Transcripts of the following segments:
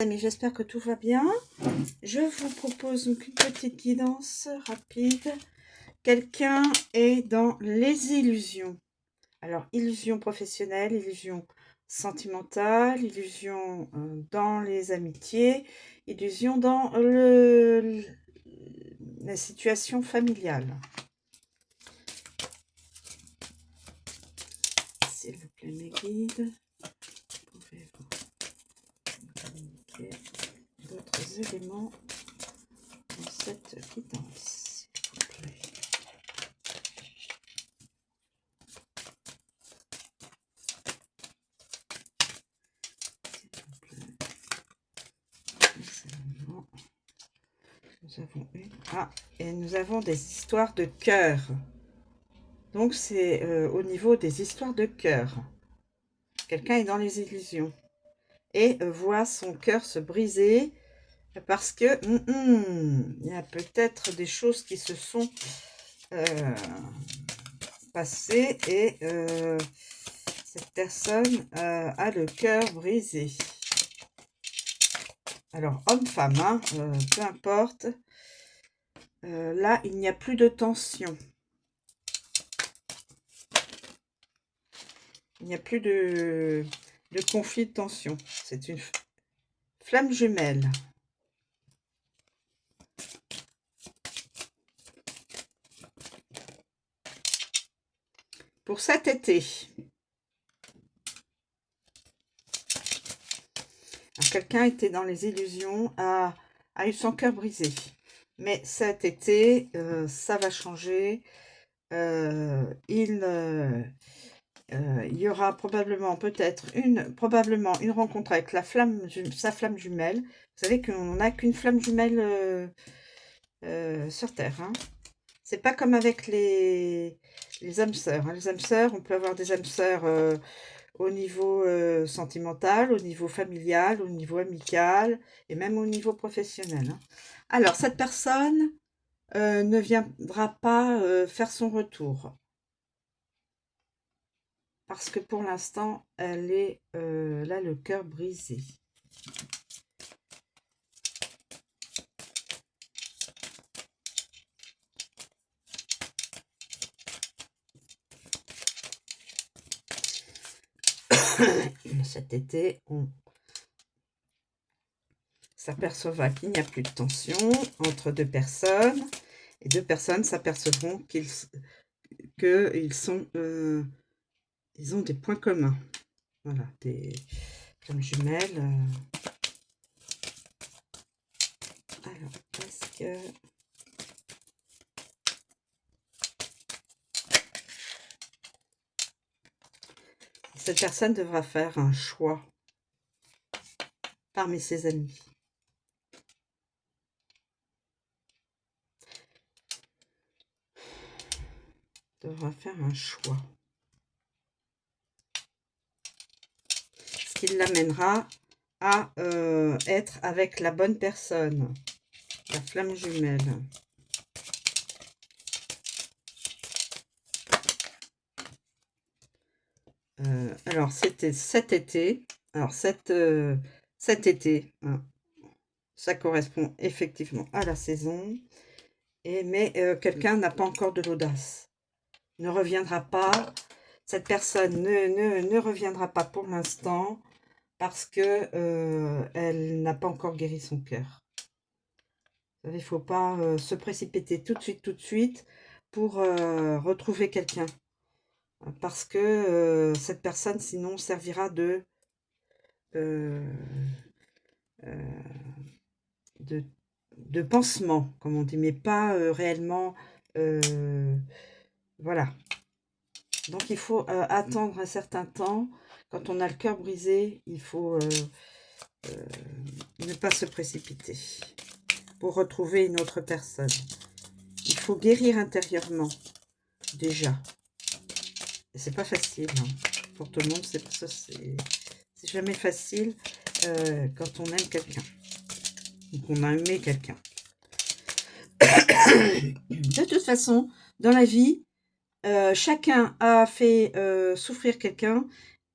Amis, j'espère que tout va bien. Je vous propose une petite guidance rapide. Quelqu'un est dans les illusions. Alors, illusion professionnelle, illusion sentimentale, illusion dans les amitiés, illusion dans la situation familiale. S'il vous plaît, mes guides, pouvez-vous communiquer d'autres éléments dans cette guidance, s'il vous plaît. Nous avons une... Ah, et nous avons des histoires de cœur. Donc, c'est au niveau des histoires de cœur. Quelqu'un est dans les illusions et voit son cœur se briser parce que il y a peut-être des choses qui se sont passées et cette personne a le cœur brisé. Alors, homme-femme, hein, peu importe. Là, il n'y a plus de tension. Il n'y a plus de conflit de tension. C'est une flamme jumelle. Pour cet été. Quelqu'un était dans les illusions, a eu son cœur brisé. Mais cet été, ça va changer. Il y aura probablement une rencontre avec sa flamme jumelle. Vous savez qu'on n'a qu'une flamme jumelle sur Terre. Hein. C'est pas comme avec les âmes sœurs. Hein. Les âmes sœurs, on peut avoir des âmes sœurs au niveau sentimental, au niveau familial, au niveau amical et même au niveau professionnel. Hein. Alors, cette personne ne viendra pas faire son retour. Parce que pour l'instant, elle est là, le cœur brisé. Cet été, on s'apercevra qu'il n'y a plus de tension entre deux personnes. Et deux personnes s'apercevront qu'ils ils ont des points communs. Voilà, des flammes jumelles. Alors, est-ce que... Cette personne devra faire un choix parmi ses amis. Devra faire un choix. Ce qui l'amènera à être avec la bonne personne. La flamme jumelle. Alors, c'était cet été. Alors, cet été, hein, ça correspond effectivement à la saison. Mais quelqu'un n'a pas encore de l'audace. Ne reviendra pas. Cette personne ne reviendra pas pour l'instant parce que elle n'a pas encore guéri son cœur. Il ne faut pas se précipiter tout de suite pour retrouver quelqu'un. Parce que cette personne, sinon, servira de pansement, comme on dit, mais pas réellement. Voilà. Donc, il faut attendre un certain temps. Quand on a le cœur brisé, il faut ne pas se précipiter pour retrouver une autre personne. Il faut guérir intérieurement, déjà. Et c'est pas facile, hein. Pour tout le monde, c'est jamais facile quand on aime quelqu'un. Ou qu'on a aimé quelqu'un. De toute façon, dans la vie, chacun a fait souffrir quelqu'un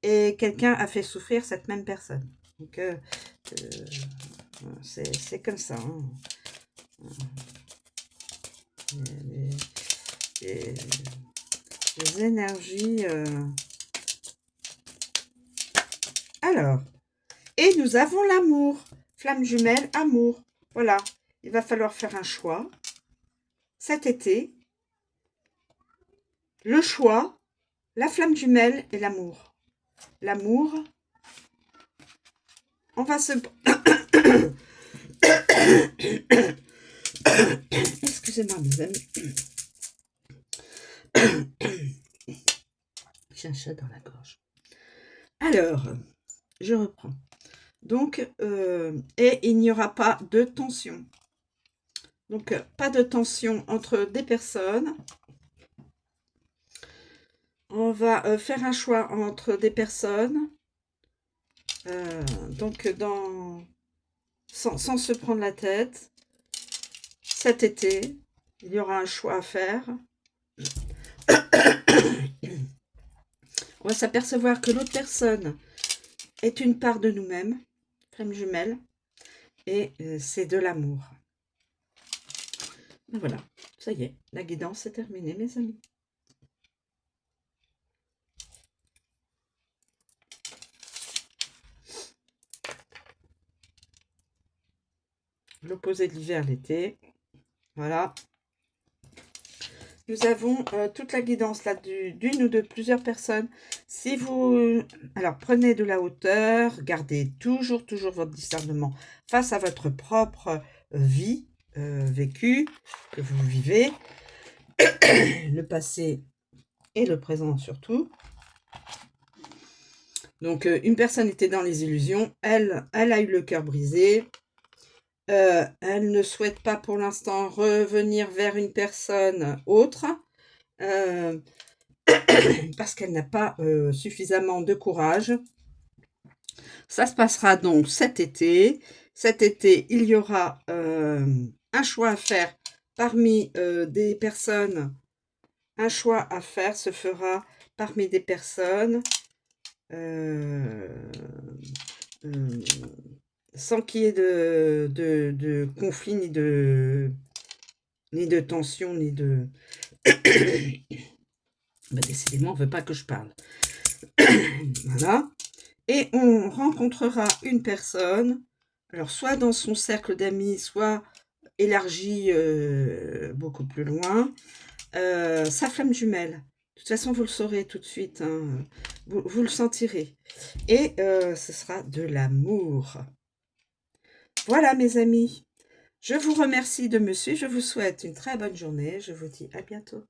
et quelqu'un a fait souffrir cette même personne. Donc, c'est comme ça. Hein. Les, les énergies... Alors, et nous avons l'amour. Flamme jumelle, amour. Voilà, il va falloir faire un choix. Cet été, le choix, la flamme jumelle et l'amour. L'amour, on va se... Excusez-moi, mes amis. J'ai un chat dans la gorge. Alors, je reprends. Donc, et il n'y aura pas de tension. Donc, pas de tension entre des personnes. On va faire un choix entre des personnes. Donc, sans se prendre la tête. Cet été, il y aura un choix à faire. On va s'apercevoir que l'autre personne est une part de nous-mêmes, flamme jumelle, et c'est de l'amour. Voilà, ça y est, la guidance est terminée, mes amis. L'opposé de l'hiver, l'été. Voilà. Nous avons toute la guidance là d'une ou de plusieurs personnes. Si vous... Alors, prenez de la hauteur, gardez toujours votre discernement face à votre propre vie vécue que vous vivez, le passé et le présent surtout. Donc, une personne était dans les illusions, elle a eu le cœur brisé. Elle ne souhaite pas pour l'instant revenir vers une personne autre parce qu'elle n'a pas suffisamment de courage. Ça se passera donc cet été. Cet été, il y aura un choix à faire parmi des personnes. Un choix à faire se fera parmi des personnes sans qu'il y ait de conflit, ni de tension, ni de... Bah, décidément, on ne veut pas que je parle. Voilà. Et on rencontrera une personne, alors soit dans son cercle d'amis, soit élargi beaucoup plus loin, sa flamme jumelle. De toute façon, vous le saurez tout de suite, hein. Vous le sentirez. Et ce sera de l'amour. Voilà, mes amis. Je vous remercie de me suivre. Je vous souhaite une très bonne journée. Je vous dis à bientôt.